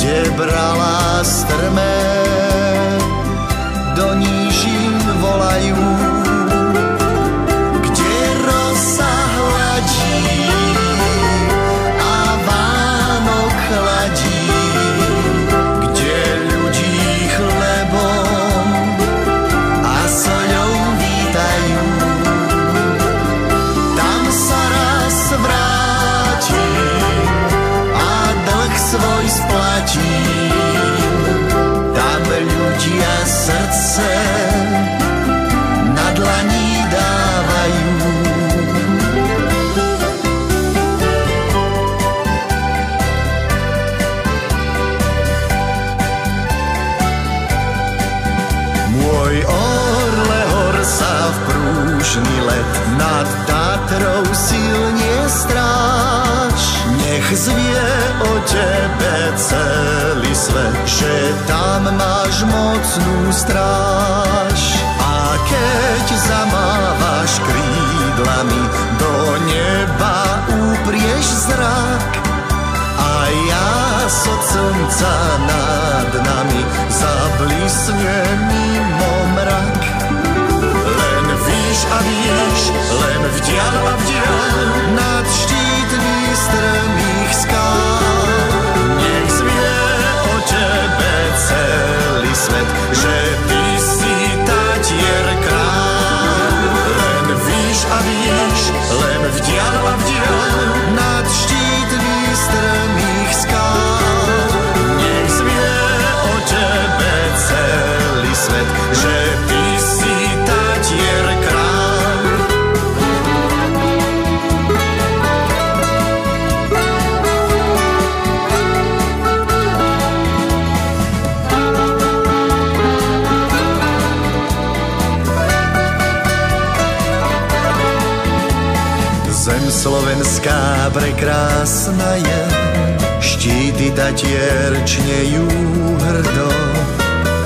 kde brala strmé do nížin volajú, kde rosa hladí a Vánok chladí, kde ľudí chlebom a soľou vítajú. Tam sa raz vrátim a dlh svoj splatím. Tam ľudia srdce na dlani dávajú. Môj orle hor sa v prúžny let nad Tatrou silne stráž. Nech zvie o tebe celý svet, že tam máš mocnú stráž. A keď zamávaš krídlami, do neba uprieš zrak. A jas od slnca nad nami zablisne mimo mrak. Len víš a víš, len vdiaľ a vdiaľ nad štítmi strmých skál. Nech zvie o tebe celý svet, že ty si Tatier král. Len víš a víš, len vdiaľ a vdiaľ nad štítmi strmých skál. Nech zvie o tebe celý svet, že ty si Tatier král. Zem slovenská prekrásna je, štíty Tatier čnejú hrdo.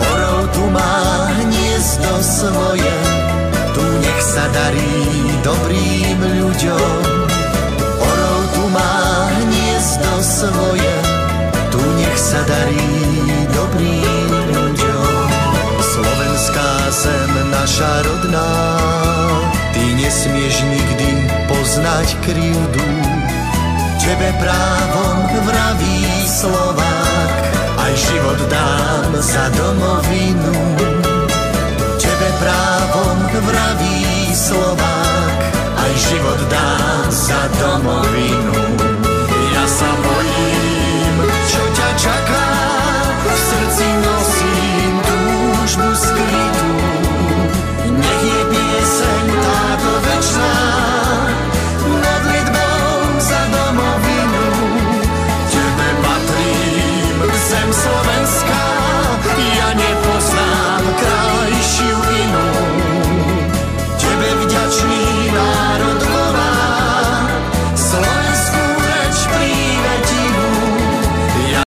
Orol tu má hniezdo svoje, tu nech sa darí dobrým ľuďom. Orol tu má hniezdo svoje, tu nech sa darí dobrým ľuďom. Slovenská zem naša rodná, ty nesmieš nikdy poznať krivdu. Tebe právom vraví Slovák, aj život dám za domovinu. Tebe právom vraví Slovák, aj život dám za domovinu.